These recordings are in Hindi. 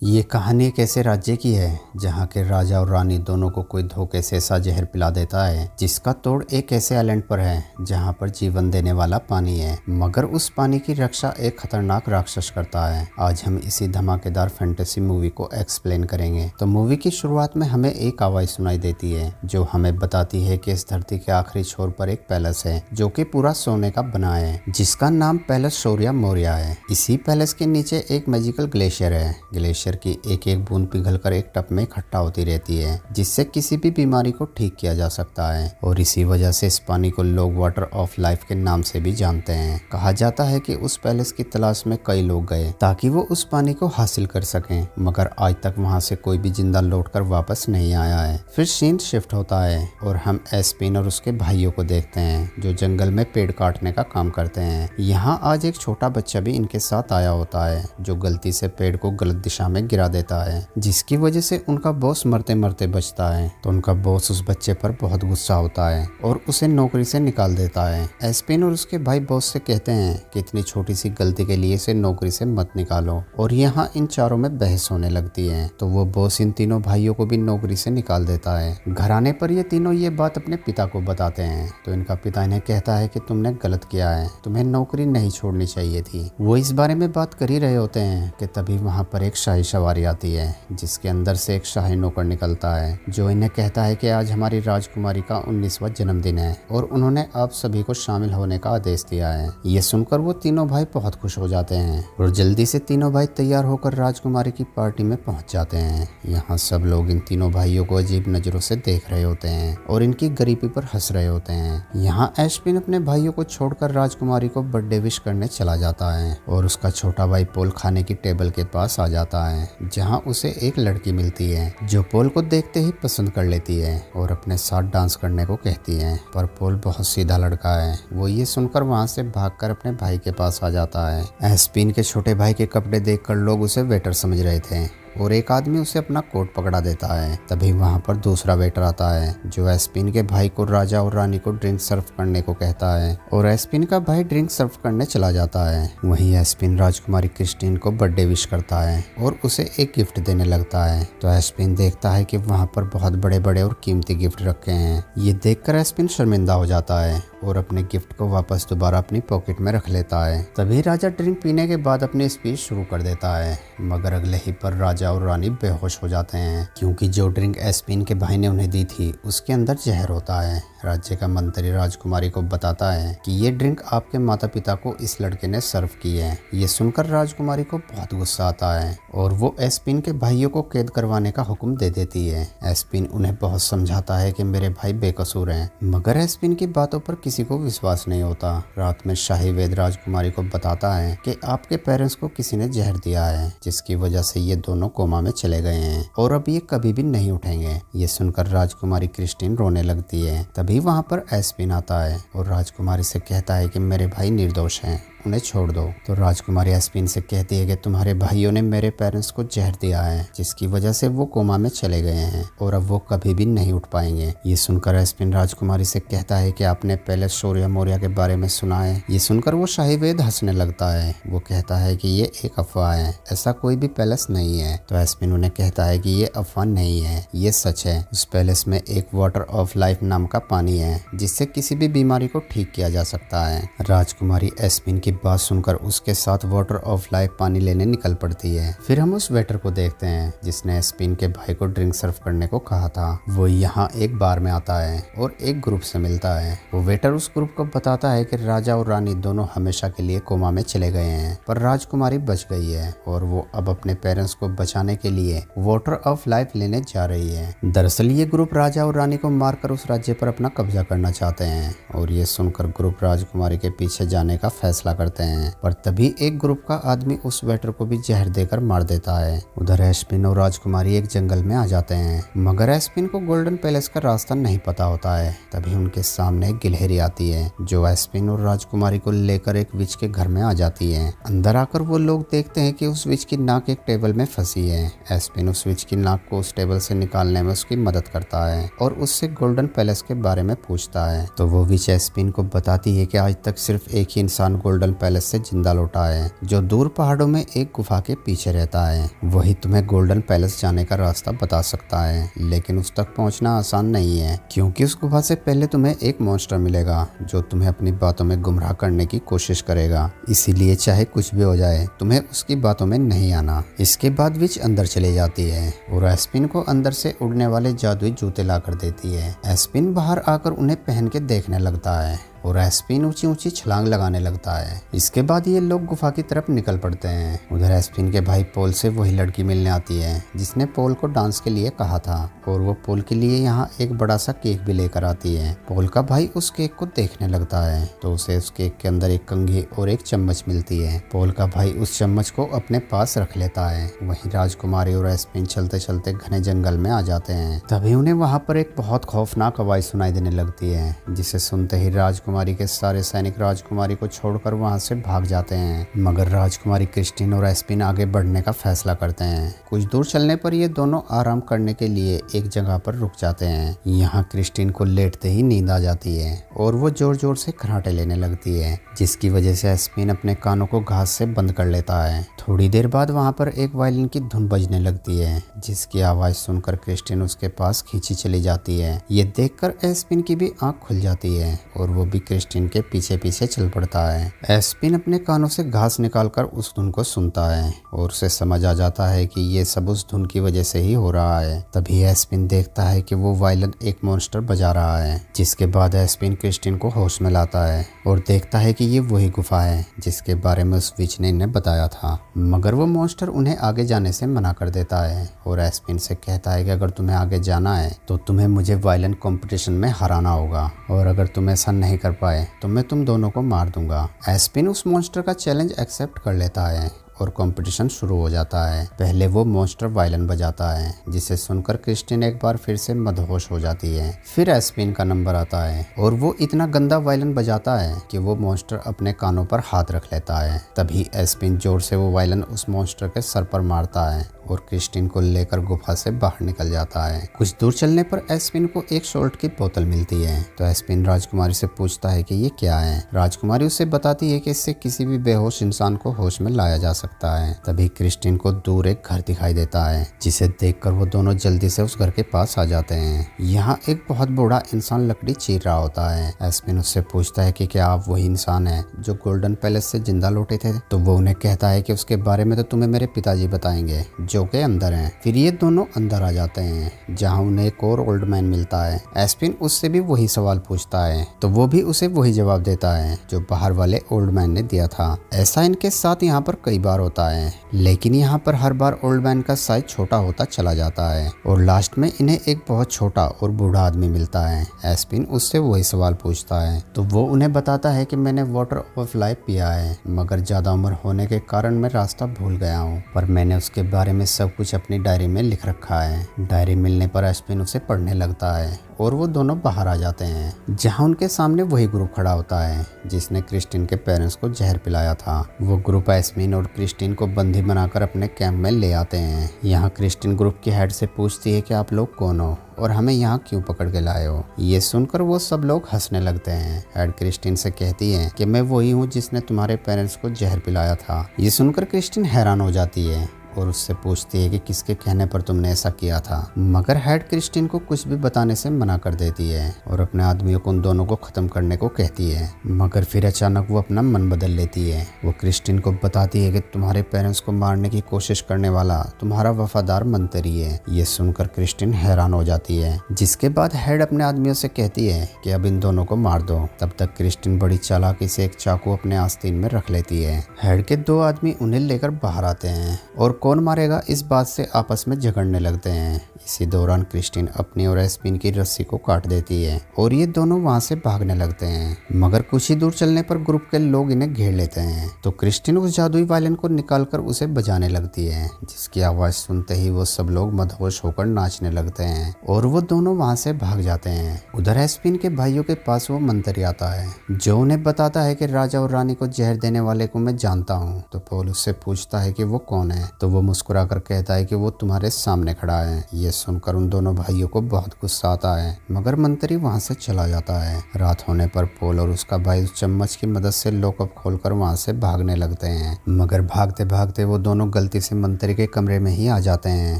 ये कहानी एक ऐसे राज्य की है जहाँ के राजा और रानी दोनों को कोई धोखे से ऐसा जहर पिला देता है जिसका तोड़ एक ऐसे आइलैंड पर है जहाँ पर जीवन देने वाला पानी है, मगर उस पानी की रक्षा एक खतरनाक राक्षस करता है। आज हम इसी धमाकेदार फैंटेसी मूवी को एक्सप्लेन करेंगे। तो मूवी की शुरुआत में हमें एक आवाज सुनाई देती है जो हमें बताती है कि इस धरती के आखिरी छोर पर एक पैलेस है जो कि पूरा सोने का बना है, जिसका नाम पैलेस शौर्य मौर्य है। इसी पैलेस के नीचे एक मैजिकल ग्लेशियर है। ग्लेशियर की एक एक बूंद पिघलकर एक टब में इकट्ठा होती रहती है जिससे किसी भी बीमारी को ठीक किया जा सकता है, और इसी वजह से इस पानी को लोग वाटर ऑफ लाइफ के नाम से भी जानते हैं। कहा जाता है कि उस पैलेस की तलाश में कई लोग गए ताकि वो उस पानी को हासिल कर सकें, मगर आज तक वहां से कोई भी जिंदा लौटकर वापस नहीं आया है। फिर सीन शिफ्ट होता है और हम एस्पिन और उसके भाइयों को देखते हैं जो जंगल में पेड़ काटने का काम करते हैं। यहाँ आज एक छोटा बच्चा भी इनके साथ आया होता है जो गलती से पेड़ को गलत दिशा में गिरा देता है, जिसकी वजह से उनका बॉस मरते मरते बचता है। तो उनका बॉस उस बच्चे पर बहुत गुस्सा होता है और उसे नौकरी से निकाल देता है। एस्पिन और उसके भाई बॉस से कहते हैं कि इतनी छोटी सी गलती के लिए इसे नौकरी से मत निकालो, और यहाँ इन चारों में बहस होने लगती है। तो वो बॉस इन तीनों भाइयों को भी नौकरी से निकाल देता है। घर आने पर ये तीनों ये बात अपने पिता को बताते हैं तो इनका पिता इन्हें कहता है कि तुमने गलत किया है, तुम्हें नौकरी नहीं छोड़नी चाहिए थी। वो इस बारे में बात कर ही रहे होते हैं कि तभी वहाँ पर एक शाही सवारी आती है जिसके अंदर से एक शाही नौकर निकलता है जो इन्हें कहता है कि आज हमारी राजकुमारी का 19वां जन्मदिन है और उन्होंने आप सभी को शामिल होने का आदेश दिया है। ये सुनकर वो तीनों भाई बहुत खुश हो जाते हैं और जल्दी से तीनों भाई तैयार होकर राजकुमारी की पार्टी में पहुंच जाते हैं। यहाँ सब लोग इन तीनों भाइयों को अजीब नजरों से देख रहे होते हैं और इनकी गरीबी पर हंस रहे होते हैं। यहाँ एस्पिन अपने भाइयों को छोड़कर राजकुमारी को बर्थडे विश करने चला जाता है और उसका छोटा भाई पोल खाने की टेबल के पास आ जाता है जहां उसे एक लड़की मिलती है जो पोल को देखते ही पसंद कर लेती है और अपने साथ डांस करने को कहती है। पर पोल बहुत सीधा लड़का है, वो ये सुनकर वहां से भागकर अपने भाई के पास आ जाता है। एस्पिन के छोटे भाई के कपड़े देखकर लोग उसे वेटर समझ रहे थे और एक आदमी उसे अपना कोट पकड़ा देता है। तभी वहां पर दूसरा वेटर आता है जो एस्पिन के भाई को राजा और रानी को ड्रिंक सर्व करने को कहता है और एस्पिन का भाई ड्रिंक सर्व करने चला जाता है। वहीं एस्पिन राजकुमारी क्रिस्टीन को बर्थडे विश करता है और उसे एक गिफ्ट देने लगता है। तो एस्पिन देखता है कि वहां पर बहुत बड़े बड़े और कीमती गिफ्ट रखे हैं। ये देखकर एस्पिन शर्मिंदा हो जाता है और अपने गिफ्ट को वापस दोबारा अपनी पॉकेट में रख लेता है। तभी राजा ड्रिंक पीने के बाद अपनी स्पीच शुरू कर देता है, मगर अगले ही पर राजा और रानी बेहोश हो जाते हैं क्योंकि जो ड्रिंक एस्पिन के भाई ने उन्हें दी थी उसके अंदर जहर होता है। राज्य का मंत्री राजकुमारी को बताता है कि ये ड्रिंक आपके माता पिता को इस लड़के ने सर्व की है। ये सुनकर राजकुमारी को बहुत गुस्सा आता है और वो एस्पिन के भाइयों को कैद करवाने का हुक्म दे देती है। एस्पिन उन्हें बहुत समझाता है कि मेरे भाई बेकसूर हैं, मगर एस्पिन की बातों पर किसी को विश्वास नहीं होता। रात में शाही वैद्य राजकुमारी को बताता है कि आपके पेरेंट्स को किसी ने जहर दिया है जिसकी वजह से ये दोनों कोमा में चले गए हैं और अब ये कभी भी नहीं उठेंगे। ये सुनकर राजकुमारी क्रिस्टीन रोने लगती है। तभी वहां पर एस्पिन आता है और राजकुमारी से कहता है कि मेरे भाई निर्दोष हैं, उन्हें छोड़ दो। तो राजकुमारी एस्पिन से कहती है कि तुम्हारे भाइयों ने मेरे पेरेंट्स को जहर दिया है जिसकी वजह से वो कोमा में चले गए हैं और अब वो कभी भी नहीं उठ पाएंगे। ये सुनकर एस्पिन राजकुमारी से कहता है कि आपने पैलेस शौर्य मौर्य के बारे में सुना है। ये सुनकर वो शाही वैद्य हंसने लगता है। वो कहता है कि ये एक अफवाह है, ऐसा कोई भी पैलेस नहीं है। तो एस्पिन उन्हें कहता है कि ये अफवाह नहीं है, ये सच है। उस पैलेस में एक वाटर ऑफ लाइफ नाम का पानी है जिससे किसी भी बीमारी को ठीक किया जा सकता है। राजकुमारी एस्पिन की बात सुनकर उसके साथ वाटर ऑफ लाइफ पानी लेने निकल पड़ती है। फिर हम उस वेटर को देखते हैं जिसने एस्पिन के भाई को ड्रिंक सर्व करने को कहा था। वो यहाँ एक बार में आता है और एक ग्रुप से मिलता है। वो वेटर उस ग्रुप को बताता है कि राजा और रानी दोनों हमेशा के लिए कोमा में चले गए हैं पर राजकुमारी बच गई है और वो अब अपने पेरेंट्स को बचाने के लिए वाटर ऑफ लाइफ लेने जा रही है। दरअसल ये ग्रुप राजा और रानी को मारकर उस राज्य पर अपना कब्जा करना चाहते हैं और ये सुनकर ग्रुप राजकुमारी के पीछे जाने का फैसला करते हैं। पर तभी एक ग्रुप का आदमी उस वेटर को भी जहर देकर मार देता है। उधर एस्पिन और राजकुमारी एक जंगल में आ जाते हैं, मगर एस्पिन को गोल्डन पैलेस का रास्ता नहीं पता होता है। तभी उनके सामने एक गिलहरी आती है जो एस्पिन और राजकुमारी को लेकर एक विच के घर में आ जाती है। अंदर आकर वो लोग देखते हैं कि उस विच की नाक एक टेबल में फंसी है। एस्पिन उस विच की नाक को उस टेबल से निकालने में उसकी मदद करता है और उससे गोल्डन पैलेस के बारे में पूछता है। तो वो विच एस्पिन को बताती है कि आज तक सिर्फ एक ही इंसान गोल्डन गोल्डन पैलेस से जिंदा लौटा है, जो दूर पहाड़ों में एक गुफा के पीछे रहता है। वही तुम्हें गोल्डन पैलेस जाने का रास्ता बता सकता है, लेकिन उस तक पहुंचना आसान नहीं है, क्योंकि उस गुफा से पहले तुम्हें एक मॉन्स्टर मिलेगा जो तुम्हें अपनी बातों में गुमराह करने की कोशिश करेगा। इसीलिए चाहे कुछ भी हो जाए, तुम्हें उसकी बातों में नहीं आना। इसके बाद विच अंदर चली जाती है और एस्पिन को अंदर से उड़ने वाले जादुई जूते ला कर देती है। एस्पिन बाहर आकर उन्हें पहन के देखने लगता है और एस्पिन ऊंची ऊंची छलांग लगाने लगता है। इसके बाद ये लोग गुफा की तरफ निकल पड़ते हैं। उधर एस्पिन के भाई पोल से वही लड़की मिलने आती है जिसने पोल को डांस के लिए कहा था, और वो पोल के लिए यहाँ एक बड़ा सा केक भी लेकर आती है। पोल का भाई उस केक को देखने लगता है तो उसे उस केक के अंदर एक कंघी और एक चम्मच मिलती है। पोल का भाई उस चम्मच को अपने पास रख लेता है। वहीं राजकुमारी और एस्पिन चलते चलते घने जंगल में आ जाते हैं। तभी उन्हें वहाँ पर एक बहुत खौफनाक आवाज सुनाई देने लगती है, जिसे सुनते ही राजकुमारी के सारे सैनिक राजकुमारी को छोड़कर वहां से भाग जाते हैं। मगर राजकुमारी क्रिस्टिन और एस्पिन आगे बढ़ने का फैसला करते हैं। कुछ दूर चलने पर ये दोनों आराम करने के लिए एक जगह पर रुक जाते हैं। यहाँ क्रिस्टिन को लेटते ही नींद आ जाती है और वो जोर जोर से खर्राटे लेने लगती है, जिसकी वजह से एस्पिन अपने कानों को घास से बंद कर लेता है। थोड़ी देर बाद वहाँ पर एक वायलिन की धुन बजने लगती है, जिसकी आवाज सुनकर क्रिस्टिन उसके पास खींची चली जाती है। ये देखकर एस्पिन की भी आंख खुल जाती है और वो भी क्रिस्टिन के पीछे पीछे चल पड़ता है। एस्पिन अपने कानों से घास निकालकर उस धुन को सुनता है और उसे समझ आ जाता है कि ये सब उस धुन की वजह से ही हो रहा है। तभी एस्पिन देखता है कि वो वायलिन एक मॉन्स्टर बजा रहा है। जिसके बाद एस्पिन क्रिस्टिन को होश में लाता है और देखता है कि ये वही गुफा है जिसके बारे में उस विच ने इन्हें बताया था। मगर वो मॉन्स्टर उन्हें आगे जाने से मना कर देता है और एस्पिन से कहता है कि अगर तुम्हें आगे जाना है तो तुम्हें मुझे वायलिन कंपटीशन में हराना होगा, और अगर तुम ऐसा नहीं कर पाए तो मैं तुम दोनों को मार दूंगा। एस्पिन उस मॉन्स्टर का चैलेंज एक्सेप्ट कर लेता है और कंपटीशन शुरू हो जाता है। पहले वो मॉन्स्टर वायलिन बजाता है, जिसे सुनकर क्रिस्टिन एक बार फिर से मदहोश हो जाती है। फिर एस्पिन का नंबर आता है और वो इतना गंदा वायलिन बजाता है कि वो मॉन्स्टर अपने कानों पर हाथ रख लेता है। तभी एस्पिन जोर से वो वायलिन उस मॉन्स्टर के सर पर मारता है और क्रिस्टिन को लेकर गुफा से बाहर निकल जाता है। कुछ दूर चलने पर एस्पिन को एक सॉल्ट की बोतल मिलती है तो एस्पिन राजकुमारी से पूछता है कि ये क्या है। राजकुमारी उसे बताती है कि इससे किसी भी बेहोश इंसान को होश में लाया जा सकता है। तभी क्रिस्टिन को दूर एक घर दिखाई देता है, जिसे देखकर वो दोनों जल्दी से उस घर के पास आ जाते हैं। यहाँ एक बहुत बूढ़ा इंसान लकड़ी चीर रहा होता है। एस्पिन उससे पूछता है कि क्या आप वही इंसान हैं जो गोल्डन पैलेस से जिंदा लौटे थे। तो वो उन्हें कहता है कि उसके बारे में तो तुम्हें मेरे पिताजी बताएंगे जो के अंदर हैं। फिर ये दोनों अंदर आ जाते हैं, जहाँ उन्हें एक और ओल्ड मैन मिलता है। एस्पिन उससे भी वही सवाल पूछता है तो वो भी उसे वही जवाब देता है जो बाहर वाले ओल्ड मैन ने दिया था। ऐसा इनके साथ यहाँ पर कई बार होता है, लेकिन यहाँ पर हर बार ओल्ड मैन का साइज छोटा होता चला जाता है और लास्ट में इन्हें एक बहुत छोटा और बूढ़ा आदमी मिलता है। एस्पिन उससे वही सवाल पूछता है तो वो उन्हें बताता है कि मैंने वाटर ऑफ लाइफ पिया है, मगर ज्यादा उम्र होने के कारण मैं रास्ता भूल गया हूँ, पर मैंने उसके बारे में सब कुछ अपनी डायरी में लिख रखा है। डायरी मिलने पर एस्पिन उसे पढ़ने लगता है और वो दोनों बाहर आ जाते हैं, जहाँ उनके सामने वही ग्रुप खड़ा होता है जिसने क्रिस्टिन के पेरेंट्स को जहर पिलाया था। वो ग्रुप एस्पिन और क्रिस्टिन को बंदी बनाकर अपने कैंप में ले आते हैं। यहाँ क्रिस्टिन ग्रुप की हेड से पूछती है कि आप लोग कौन हो और हमें यहाँ क्यों पकड़ के लाए हो। ये सुनकर वो सब लोग हंसने लगते हैं। हेड क्रिस्टिन से कहती है कि मैं वही हूँ जिसने तुम्हारे पेरेंट्स को जहर पिलाया था। ये सुनकर क्रिस्टिन हैरान हो जाती है और उससे पूछती है कि किसके कहने पर तुमने ऐसा किया था। मगर हेड क्रिस्टिन को कुछ भी बताने से मना कर देती है और अपने आदमियों को उन दोनों को खत्म करने को कहती है। मगर फिर अचानक वो अपना मन बदल लेती है। वो क्रिस्टिन को बताती है कि तुम्हारे पेरेंट्स को मारने की कोशिश करने वाला तुम्हारा वफादार मंत्री है। ये सुनकर क्रिस्टिन हैरान हो जाती है, जिसके बाद हेड अपने आदमियों से कहती है कि अब इन दोनों को मार दो। तब तक क्रिस्टिन बड़ी चालाकी से एक चाकू अपने आस्तीन में रख लेती है। हेड के दो आदमी उन्हें लेकर बाहर आते हैं और कौन मारेगा इस बात से आपस में झगड़ने लगते हैं। इसी दौरान क्रिस्टिन अपनी और एस्पिन की रस्सी को काट देती है और ये दोनों वहां से भागने लगते हैं। मगर कुछ ही दूर चलने पर ग्रुप के लोग इन्हें घेर लेते हैं तो क्रिस्टिन उस जादुई वायलिन को निकालकर उसे बजाने लगती है, जिसकी आवाज सुनते ही वो सब लोग मदहोश होकर नाचने लगते हैं और वो दोनों वहां से भाग जाते हैं। उधर एस्पिन के भाइयों के पास वो मंत्री आता है जो उन्हें बताता है कि राजा और रानी को जहर देने वाले को मैं जानता हूँ। तो पोल उससे पूछता है कि वो कौन है। तो तो वो मुस्कुरा कर कहता है कि वो तुम्हारे सामने खड़ा है। ये सुनकर उन दोनों भाइयों को बहुत गुस्सा आता है, मगर मंत्री वहाँ से चला जाता है। रात होने पर पोल और उसका भाई उस चम्मच की मदद से लॉकअप खोलकर वहाँ से भागने लगते हैं, मगर भागते भागते वो दोनों गलती से मंत्री के कमरे में ही आ जाते हैं।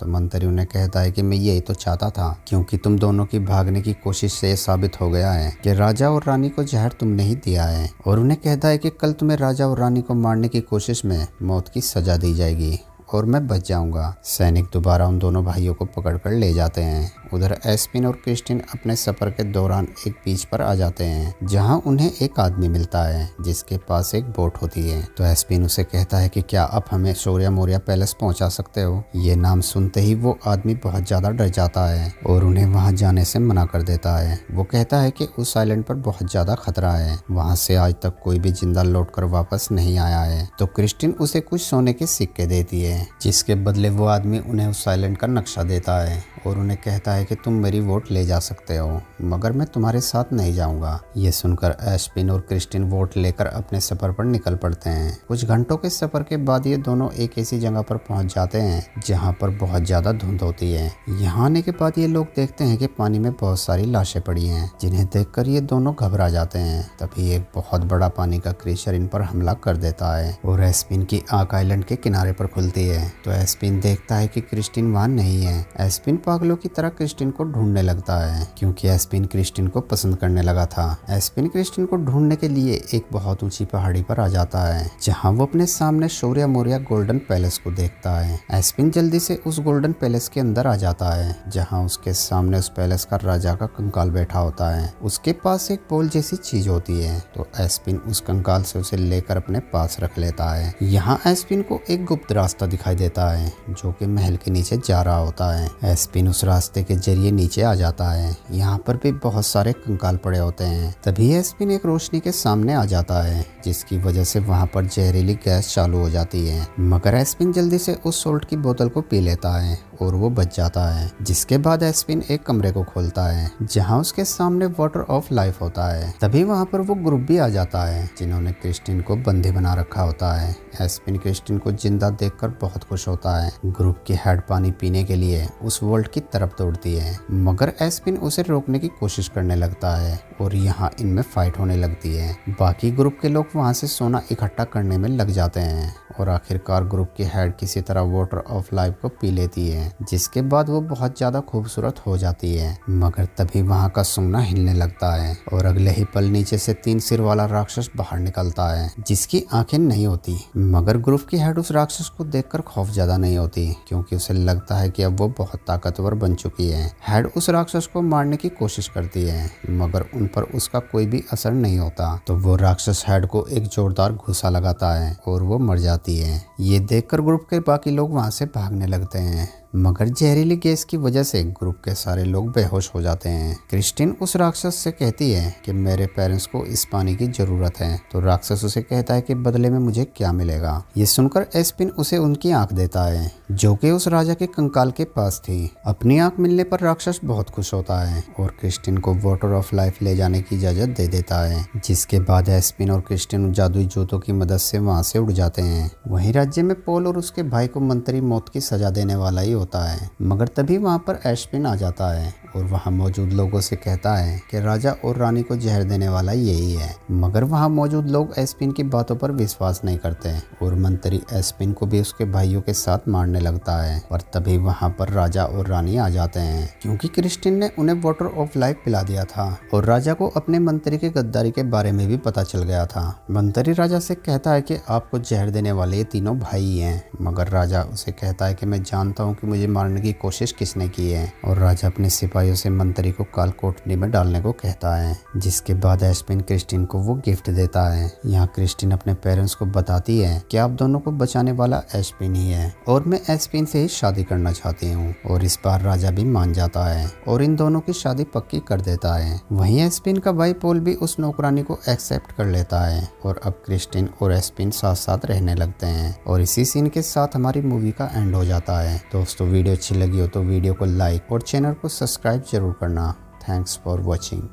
तो मंत्री उन्हें कहता है कि मैं यही तो चाहता था, क्योंकि तुम दोनों की भागने की कोशिश से ये साबित हो गया है कि राजा और रानी को जहर तुमने ही दिया है, और उन्हें कहता है कि कल तुम्हें राजा और रानी को मारने की कोशिश में मौत की सजा दी जाएगी और मैं बच जाऊंगा। सैनिक दोबारा उन दोनों भाइयों को पकड़कर ले जाते हैं। उधर एस्पिन और क्रिस्टिन अपने सफर के दौरान एक बीच पर आ जाते हैं, जहां उन्हें एक आदमी मिलता है जिसके पास एक बोट होती है। तो एस्पिन उसे कहता है कि क्या आप हमें शौर्य मौर्य पैलेस पहुंचा सकते हो। ये नाम सुनते ही वो आदमी बहुत ज्यादा डर जाता है और उन्हें वहां जाने से मना कर देता है। वो कहता है कि उस आइलैंड पर बहुत ज्यादा खतरा है, वहां से आज तक कोई भी जिंदा लौटकर वापस नहीं आया है। तो क्रिस्टिन उसे कुछ सोने के सिक्के देती है, जिसके बदले वो आदमी उन्हें उस आइलैंड का नक्शा देता है और उन्हें कहता है कि तुम मेरी वोट ले जा सकते हो, मगर मैं तुम्हारे साथ नहीं जाऊंगा। ये सुनकर एस्पिन और क्रिस्टिन वोट लेकर अपने सफर पर निकल पड़ते हैं। कुछ घंटों के सफर के बाद ये दोनों एक ऐसी जगह पर पहुंच जाते हैं जहां पर बहुत ज्यादा धुंध होती है। यहाँ आने के बाद ये लोग देखते हैं कि पानी में बहुत सारी लाशें पड़ी हैं, जिन्हें देखकर ये दोनों घबरा जाते हैं। तभी एक बहुत बड़ा पानी का क्रीचर इन पर हमला कर देता है और एस्पिन की आंख आइलैंड के किनारे पर खुलती है। तो एस्पिन देखता है कि क्रिस्टिन वहां नहीं है। एस्पिन पागलों की तरह क्रिस्टिन को ढूंढने लगता है, क्योंकि एस्पिन क्रिस्टिन को पसंद करने लगा था। एस्पिन क्रिस्टिन को ढूंढने के लिए एक बहुत ऊंची पहाड़ी पर आ जाता है, जहां वो अपने सामने शौर्य मौर्य गोल्डन पैलेस को देखता है। एस्पिन जल्दी से उस गोल्डन पैलेस के अंदर आ जाता है, जहां उसके सामने उस पैलेस का राजा का कंकाल बैठा होता है। उसके पास एक बॉल जैसी चीज होती है, तो एस्पिन उस कंकाल से उसे लेकर अपने पास रख लेता है। यहाँ एस्पिन को एक गुप्त रास्ता दिखाई देता है जो कि महल के नीचे जा रहा होता है। एस्पिन उस रास्ते के जरिए नीचे आ जाता है। यहाँ पर भी बहुत सारे कंकाल पड़े होते हैं। तभी एस्पिन एक रोशनी के सामने आ जाता है, जिसकी वजह से वहाँ पर जहरीली गैस चालू हो जाती है, मगर एस्पिन जल्दी से उस सोल्ट की बोतल को पी लेता है और वो बच जाता है। जिसके बाद एस्पिन एक कमरे को खोलता है, जहाँ उसके सामने वाटर ऑफ लाइफ होता है। तभी वहाँ पर वो ग्रुप भी आ जाता है, जिन्होंने क्रिस्टिन को बंदी बना रखा होता है। एस्पिन क्रिस्टिन को जिंदा देखकर बहुत खुश होता है। ग्रुप की हेड पानी पीने के लिए उस वोल्ट की तरफ दौड़ती है, मगर एस्पिन उसे रोकने की कोशिश करने लगता है और यहाँ इनमें फाइट होने लगती है। बाकी ग्रुप के लोग वहाँ से सोना इकट्ठा करने में लग जाते हैं और आखिरकार ग्रुप की हेड किसी तरह वाटर ऑफ लाइफ को पी लेती है, जिसके बाद वो बहुत ज्यादा खूबसूरत हो जाती है। मगर तभी वहाँ का सोना हिलने लगता है और अगले ही पल नीचे से 3 सिर वाला राक्षस बाहर निकलता है, जिसकी आंखें नहीं होती। मगर ग्रुप की हेड उस राक्षस को देखकर खौफ ज्यादा नहीं होती, क्योंकि उसे लगता है कि अब वो बहुत ताकतवर बन चुकी है। हेड उस राक्षस को मारने की कोशिश करती है, मगर उन पर उसका कोई भी असर नहीं होता। तो वो राक्षस हेड को एक जोरदार घूसा लगाता है और वो मर जाती है। ये देखकर ग्रुप के बाकी लोग वहां से भागने लगते हैं, मगर जहरीली गैस की वजह से ग्रुप के सारे लोग बेहोश हो जाते हैं। क्रिस्टिन उस राक्षस से कहती है कि मेरे पेरेंट्स को इस पानी की जरूरत है। तो राक्षस उसे कहता है कि बदले में मुझे क्या मिलेगा। ये सुनकर एस्पिन उसे उनकी आंख देता है, जो कि उस राजा के कंकाल के पास थी। अपनी आंख मिलने पर राक्षस बहुत खुश होता है और क्रिस्टिन को वाटर ऑफ लाइफ ले जाने की इजाजत दे देता है। जिसके बाद एस्पिन और क्रिस्टिन जादुई जूतों की मदद से वहां से उड़ जाते हैं। वहीं राज्य में पोल और उसके भाई को मंत्री मौत की सजा देने वाला ही होता है, मगर तभी वहां पर एस्पिन आ जाता है और वहां मौजूद लोगों से कहता है कि राजा और रानी को जहर देने वाला यही है। मगर वहां मौजूद लोग एस्पिन की बातों पर विश्वास नहीं करते और मंत्री एस्पिन को भी उसके भाइयों के साथ मारने लगता है। और तभी वहां पर राजा और रानी आ जाते हैं, क्योंकि क्रिस्टिन ने उन्हें वाटर ऑफ लाइफ पिला दिया था और राजा को अपने मंत्री के गद्दारी के बारे में भी पता चल गया था। मंत्री राजा से कहता है कि आपको जहर देने वाले ये तीनों भाई हैं, मगर राजा उसे कहता है कि मैं जानता हूँ कि मुझे मारने की कोशिश किसने की है। और राजा अपने सिपाहियों से मंत्री को काल कोठरी में डालने को कहता है। जिसके बाद एस्पिन क्रिस्टिन को वो गिफ्ट देता है। यहाँ क्रिस्टिन अपने पेरेंट्स को बताती है कि आप दोनों को बचाने वाला एस्पिन ही है और मैं एस्पिन से ही शादी करना चाहती हूँ। और इस बार राजा भी मान जाता है और इन दोनों की शादी पक्की कर देता है। वहीं एस्पिन का भाई पोल भी उस नौकरानी को एक्सेप्ट कर लेता है और अब क्रिस्टिन और एस्पिन साथ साथ रहने लगते हैं। और इसी सीन के साथ हमारी मूवी का एंड हो जाता है। दोस्तों वीडियो अच्छी लगी हो तो वीडियो को लाइक और चैनल को सब्सक्राइब जरूर करना। Thanks for watching.